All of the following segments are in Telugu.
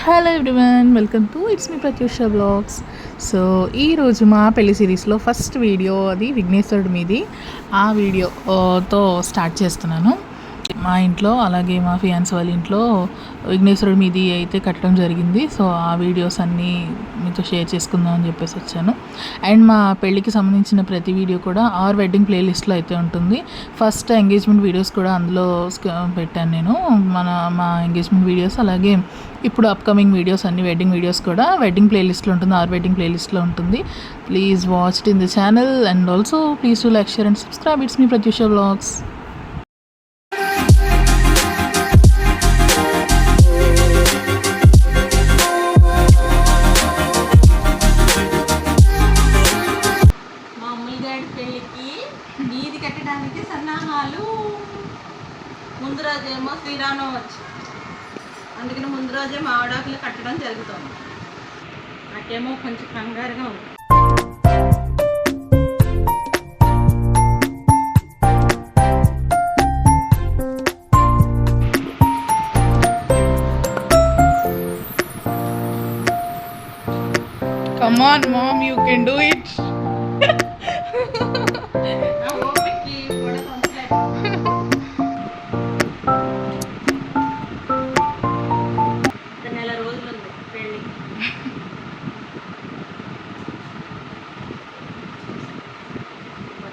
Hello everyone, welcome to it's me Pratyusha blogs. So ఈరోజు మా పెళ్లి సిరీస్లో ఫస్ట్ వీడియో అది విఘ్నేశ్వరుడి మీది. ఆ వీడియోతో స్టార్ట్ చేస్తున్నాను. మా ఇంట్లో అలాగే మా ఫియాన్స్ వాళ్ళ ఇంట్లో విఘ్నేశ్వరుడి మీది అయితే కట్టడం జరిగింది. సో ఆ వీడియోస్ అన్నీ మీతో షేర్ చేసుకుందాం అని చెప్పేసి వచ్చాను. అండ్ మా పెళ్ళికి సంబంధించిన ప్రతి వీడియో కూడా ఆర్ వెడ్డింగ్ ప్లేలిస్ట్లో అయితే ఉంటుంది. ఫస్ట్ ఎంగేజ్మెంట్ వీడియోస్ కూడా అందులో పెట్టాను నేను. మా ఎంగేజ్మెంట్ వీడియోస్ అలాగే ఇప్పుడు అప్కమింగ్ వీడియోస్ అన్ని వెడ్డింగ్ వీడియోస్ కూడా వెడ్డింగ్ ప్లేలిస్ట్లో ఉంటుంది, ఆర్ వెడ్డింగ్ ప్లేలిస్ట్లో ఉంటుంది. Please watch it in the channel and also please to like, share and subscribe. It's me Pratyusha blogs. వీధి కట్టడానికి సన్నాహాలు. ముందు రోజేమో శ్రీరామనవమి, అందుకని ముందు రోజే మామిడాకులు కట్టడం జరుగుతుంది. నాకేమో కొంచెం కంగారుగా ఉంది. Come on mom, you can do it. నెల రోజులుంది పెళ్ళి.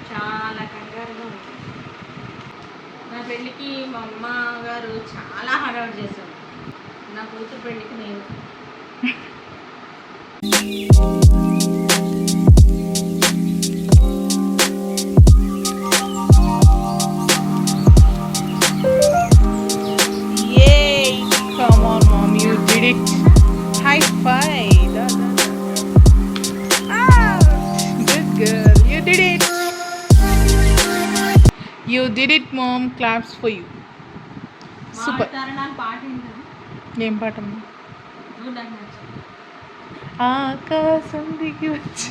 చాలా కంగారుగా ఉంది. నా పెళ్ళికి మా అమ్మ గారు చాలా హడావుడి చేశారు. నా కూతురు పెళ్ళికి నేను High five. Ah, good girl. You did it. You did it, mom. Claps for you. Super. ఏం పాట? ఆకాశం దిగి వచ్చి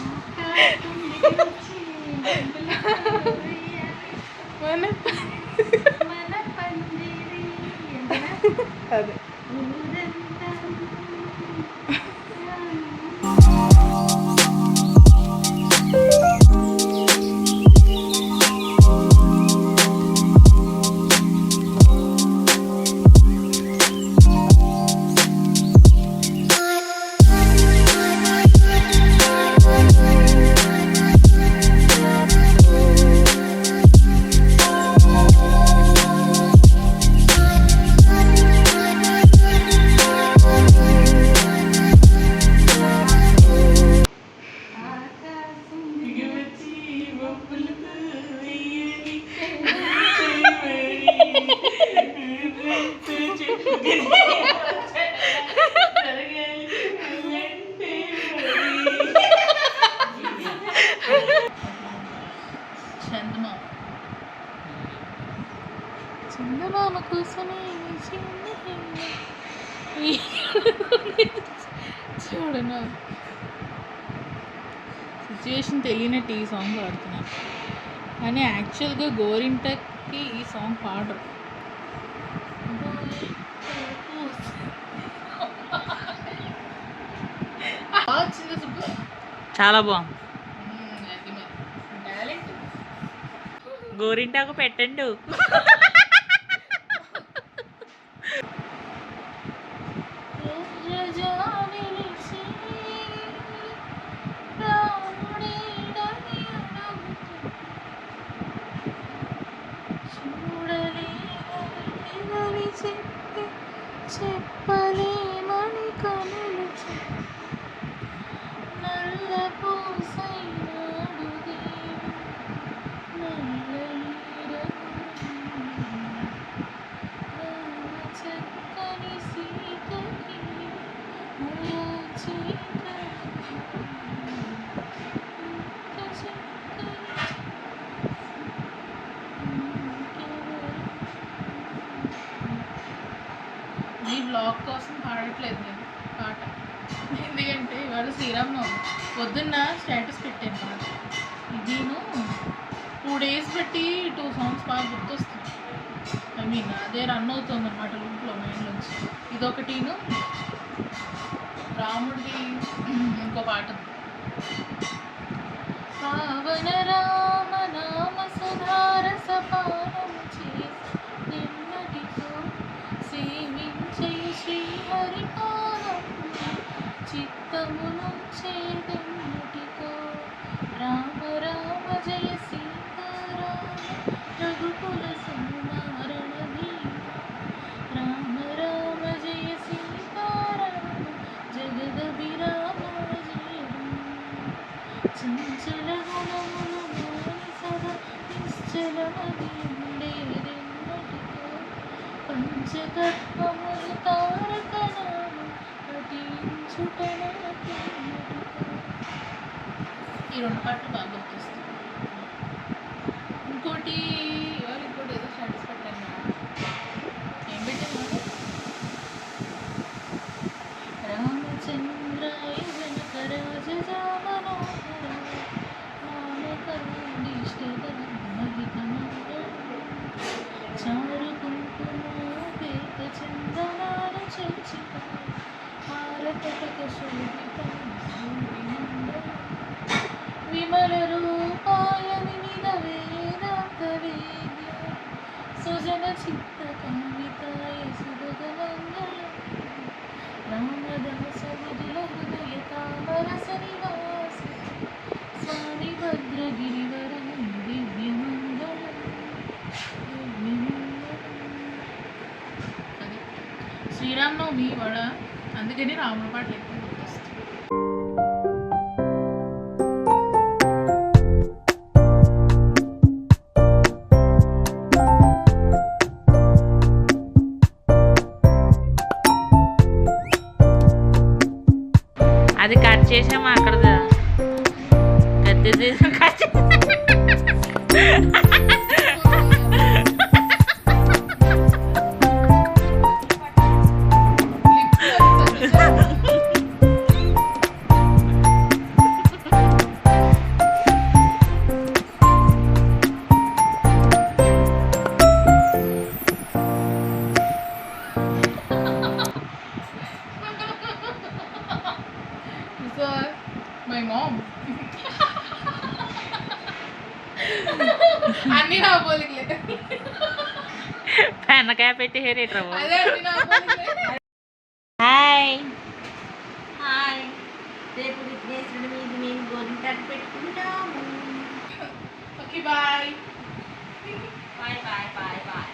అదే చందమామ కోసమే చూడను. సిచ్యువేషన్ తెలియనట్టు ఈ సాంగ్ పాడుతున్నాను, కానీ యాక్చువల్గా గోరింటకి ఈ సాంగ్ పాడరు. చాలా బాగుంది. గోరింటాకు పెట్టండు. చెప్పలేమని కనులు నల్ల పూసైనాడు చక్కని సీతకి ఈ బ్లాగ్ కోసం పాడట్లేదు నేను పాట, ఎందుకంటే ఇవాళ శ్రీరామనవమి. పొద్దున్న స్టేటస్ పెట్టాను పాట. నేను 2 days బట్టి 2 songs బాగా గుర్తొస్తుంది. ఐ మీన్ అదే రన్ అవుతుంది అన్నమాట లూప్లో మైండ్లోంచి. ఇదొకటిను రాముడిది ఇంకో పాట. పావన రామ నామ సుధారస పానము చేసి నిన్నటితో సేవించయు శ్రీహరి పాదం చిత్తమును చేదెన్నటితో. రామ రామ జయ సీతారామ రఘుకుల సంహారణ భీమ. రామ రామ జయ సీతారామ జగదభిరామ జయ రామ. చంచల గుణములు మాని సదా నిశ్చలమది ఉండేదెన్నటితో. పంచతత్వములు తారక నామ పఠించుటనకెన్నటితో. ఈ రెండు పాటలు బాగా గుర్తిస్తుంది. ఇంకోటి ఇంకోటి ఏదో స్టాటస్ పెట్టాను. ఏం పెట్టాను? రామచంద్రాయ జనక రాజజా మనోహర చారు కుంకుమోపేత చందనాల చర్చిత హారకటక శోభిత విమల రూపాయ వివిధ వేదాంత వేద్య సుజన చిత్త కామితాయ సుభగ మంగళ. రామదాస విజయ హృదయ తామరస నివాస స్వామి భద్రగిరివర దివ్యమంగళం అది శ్రీరామనవమి వాడ, అందుకని రాముడి పాటలు ఎక్కువ గుర్తొస్తాయి. అది కట్ చేసామా అక్కడ కత్తి తీసాం కట్ మై మామ్ అన్ని నా పోలికలే. పెన్నకాయ పెట్టి హేరేట్రా. అదే అన్ని నా పోలికలే. Hi hi. రేపు విఘ్నేశ్వరుడి మీద మేము గోరింటాకు పెట్టుకుంటాము. Okay bye bye bye bye bye.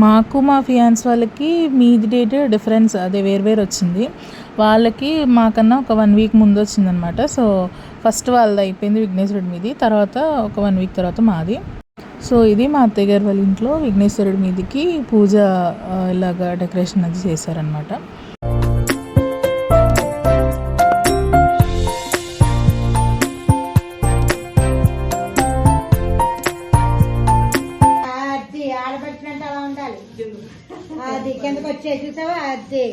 మాకు మా ఫియాన్స్ వాళ్ళకి మీది డేట్ డిఫరెన్స్ అదే వేరు వచ్చింది. వాళ్ళకి మాకన్నా ఒక 1 వీక్ ముందు వచ్చిందనమాట. సో ఫస్ట్ వాళ్ళది అయిపోయింది విఘ్నేశ్వరుడి మీది, తర్వాత ఒక 1 వీక్ తర్వాత మాది. సో ఇది మా అత్తయ్య గారి వాళ్ళ ఇంట్లో విఘ్నేశ్వరుడి మీదికి పూజ ఇలాగా డెకరేషన్ అది చేశారనమాట. అది కిందకు వచ్చే చూసావా అది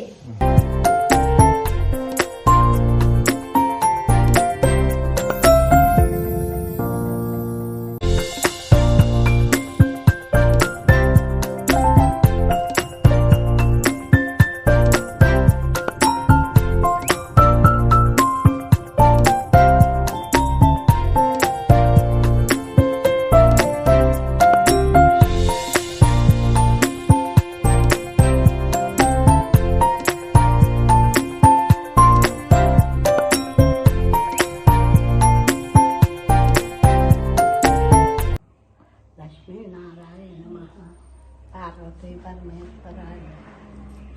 పార్వతీ పరమేశ్వరాయ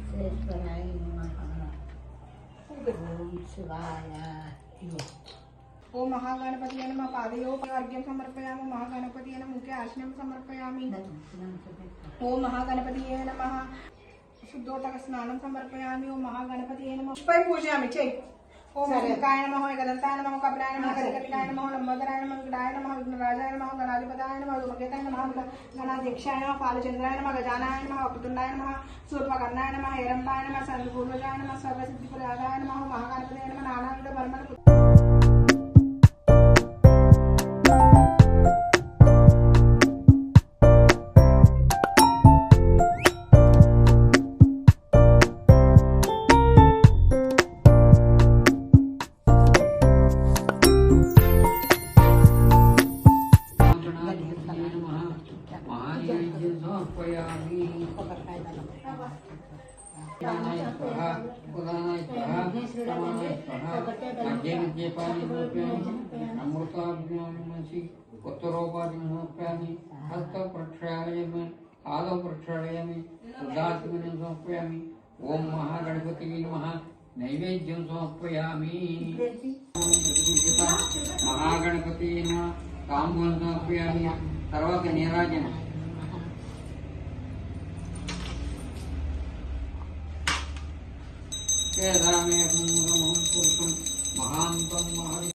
శ్రేశ్వరాయ ఓం శివాయ. ఓ మహాగణపతి నమః పాదయోగ అర్ఘ్యం సమర్పయామి. మహాగణపతి నమః नैवेद्य आसनं समर्पयामि। ओम महागणपतिये नमः। शुद्धोदक स्नानं समर्पयामि। ओम महागणपतिये नमः। पुष्पै पूजयामि चै। ओम शिवाय नमः। एकदन्ताय नमः। कपिलाय नमः। गजकपिलाय नमः। लंबोदराय नमः। विकटाय नमः। विघ्नराजाय नमः। गणाधिपताय नमः। धूमकेताय नमः। गणाध्यक्षाय नमः। फालचंद्राय नमः। गजानाय नमः। वक्रतुण्डाय नमः। सूर्पकर्णाय नमः। हेरम्बाय नमः। सर्वपूर्वजाय नमः। सर्वसिद्धिप्रदाय नमः। महागणपतिये नमः। नानाविध परमल अमृताभ्यामि उत्तरोपाधिमोप्यामि हस्त प्रक्षालयामि पाद प्रक्षालयामि उदात्मनं समर्पयामि। ओम महागणपति नमः। नैवेद्यं समर्पयामि। महागणपति नमः। तांबूलं समर्पयामि। తర్వాత నీరాజనం వేదామే మూలమహం పురుషం మహాంతం మహరి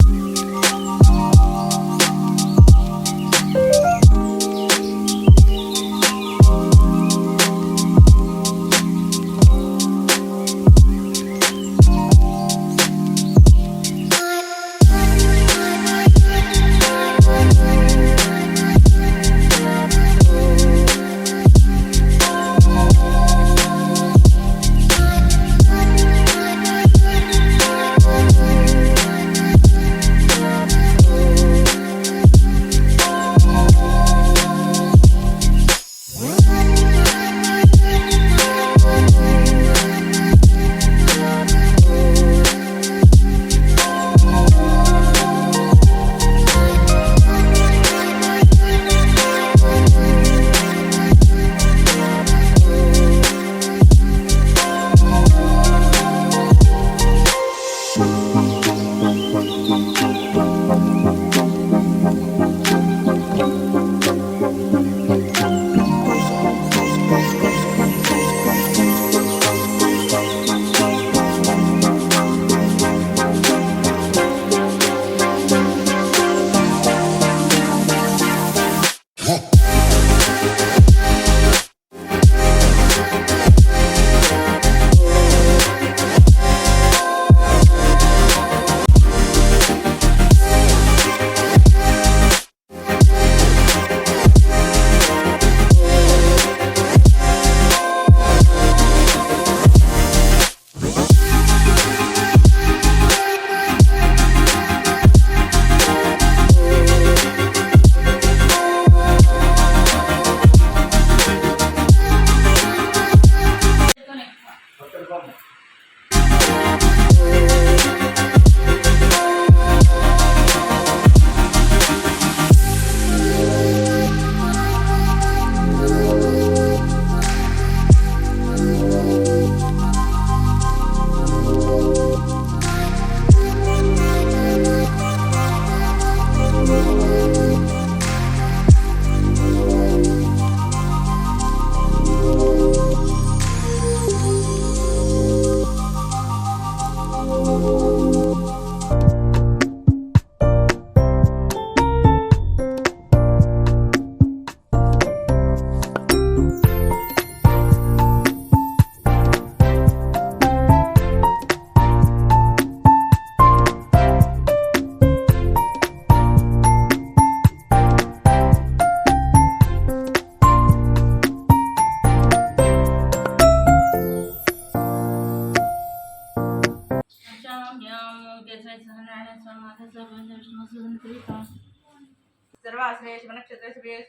सर्वाश्रेयश नक्षत्रश्रेयश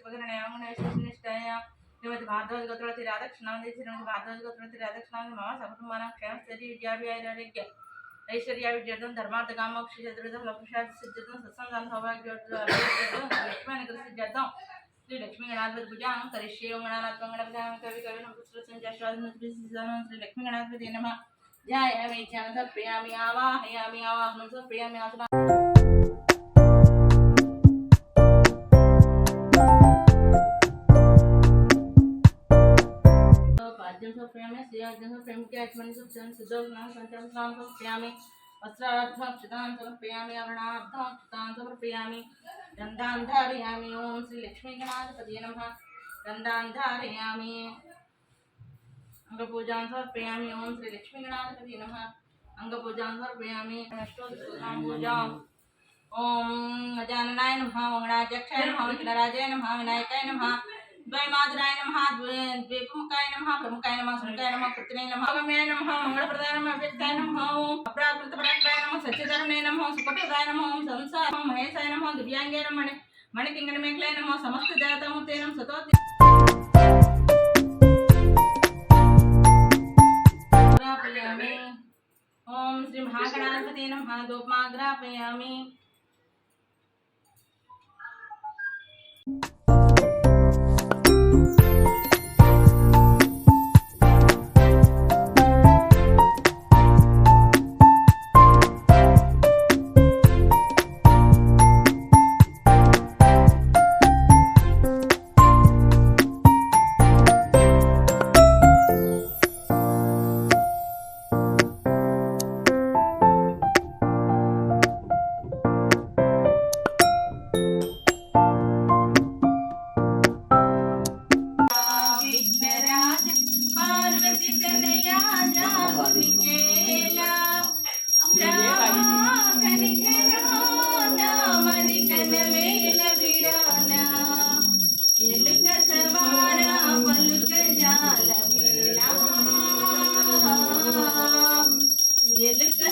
निष्ठाय श्रीमती भारद्वाज गोत्रवती राधाकृष्णावती श्रीमती भारद्वाज गोत्रवती राधाकृष्णावती मम सकुटुंबानां क्षेम स्थैर्य विद्याभिआरोग्य ऐश्वर्या विद्यार्थं धर्मार्थ कामोक्ष चतुर्विधं लक्ष्यार्थ सिद्ध्यर्थं सत्संगान् सौभाग्योर्जं लक्ष्मीनगर सिद्ध्यर्थं श्री लक्ष्मी गणाधिपति पूजां करिष्ये। ओम गणानात्मं गणपतिं कवि कविनं पुत्रसंजाश्वादनं श्री लक्ष्मी गणाधिपति नमः। ध्यायामि ध्यानं समर्पयामि आवाहयामि आवाहनं समर्पयामि। आसना मुख्यात्मनि सुप्तं सुदोग्नं संचमस्नां समर्पयामि वस्त्रार्थक्षतां समर्पयामि आभरणार्थक्षतां समर्पयामि गन्धान् धारयामि ॐ श्रीलक्ष्मीगणाधिपतये नमः गन्धान् धारयामि अंगपूजां समर्पयामि ॐ श्रीलक्ष्मीगणाधिपतये नमः अंगपूजां समर्पयामि अष्टोत्तरां पूजां ओम गजाननाय नमः मंगलाध्यक्षाय नमः विघ्नराजाय नमः विनायकाय नमः द्वैमातराय नमः द्वीपमुखाय नमः प्रमुखाय नमः सुनकाय नमः कृत्रिने नमः गम्याय नमः मंगलप्रदाय नमः अव्यक्ताय नमः अप्राकृतपराक्राय नमः सच्चिदानंदाय नमः सुखप्रदाय नमः संसार महेशाय नमः दिव्यांगाय नमः मणिकिंगणमेखलाय नमः समस्त देवतामूर्ते नमः सतोति ओम श्री महागणाधिपतये नमः धूपमाग्रापयामि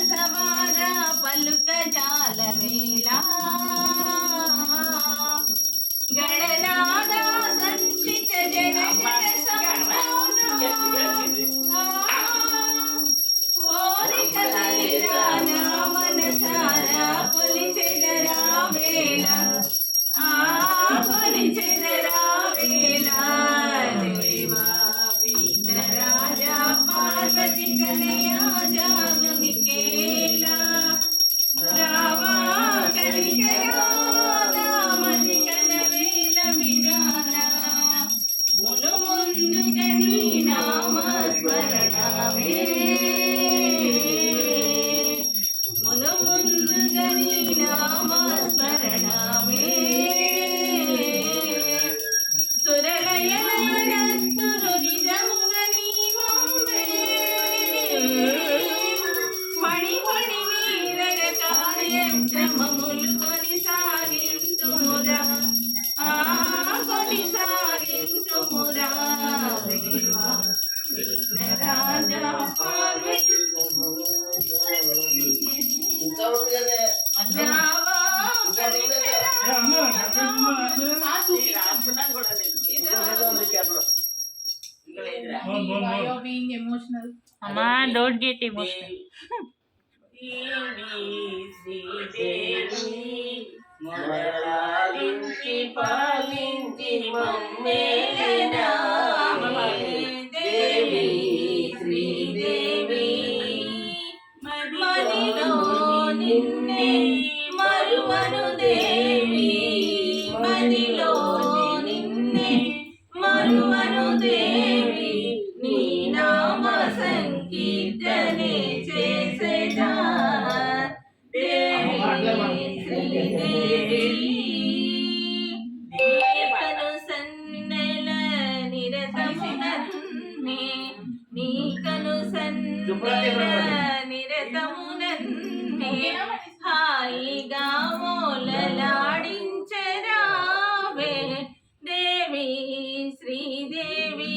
सवारा पलुक जाल मेला गणनादा संचित जन जन मन सारा पुलिचरा वेला पुलिचरा वेला देवा विघ्न राजा पार्वती कन्हैया जाग केला रावा कनिकरा नामति कनवेल बिराना मुनु मुंदु गनी नाम स्मरणमे मुनु मुंदु गनी नाम स्मरणमे सुरलयलयनस्तुरु निजमुगनी मम्मे मणि मणि वीरग कार्यक्रममुలు కొనసాగింతుమురా కొనసాగింతుమురా దేవా విఘ్నరాజా పార్వతీ రావా being emotional. Amma, don't get emotional. మొదలాలించి పాలించి మమ్మేనా దేవి శ్రీదేవి మదిలో నిన్నే మరువను దేవి మదిలో నిన్నే మరువను దేవి నీ నామ సంకీర్తనే చేసేదా దేవి శ్రీదేవి నీకను సన్నెల నిరతమునన్నే నీకను సన్నెల నిరతమునన్నే హాయిగా మోలలాడించరావే దేవి శ్రీదేవి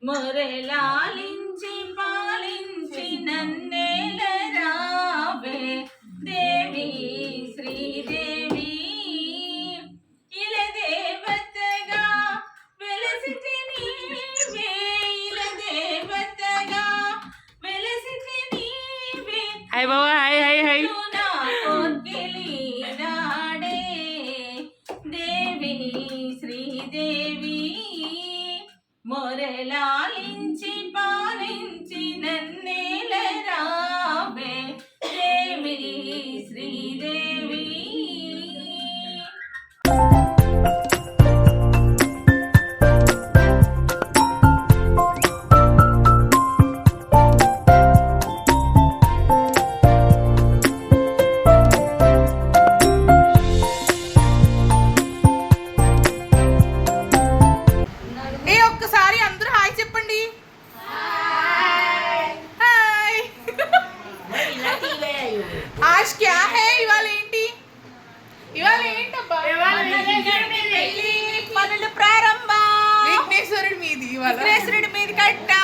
మురళాలించి పాలించి నన్నేలరావే దేవి శ్రీదేవి ఇల దేవతగా వెలసితి నీవే ఇల దేవతగా వెలసితి నీవే హాయ్ బాబా హాయ్ హాయ్ హాయ్ నా కోర్కెలి నాడే దేవి శ్రీదేవి మొరలాలించి పాలించి నన్నేలరావే దేవి శ్రీదేవి విఘ్నేశ్వరుడి మీద కట్టా.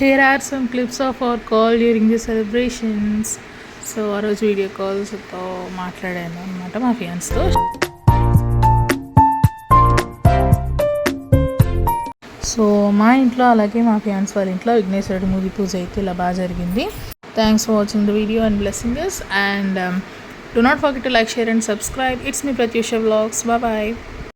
Here are some clips of our call during the celebrations. So ఆ రోజు వీడియో కాల్స్తో మాట్లాడాను అనమాట మా ఫియాన్స్తో. సో మా ఇంట్లో అలాగే మా ఫియాన్స్ వాళ్ళ ఇంట్లో విఘ్నేశ్వరుడి మూవీ పూజ అయితే ఇలా బాగా జరిగింది. Thanks for watching the video and blessing us, and do not forget to like, share and subscribe. It's me Pratyusha Vlogs. Bye bye.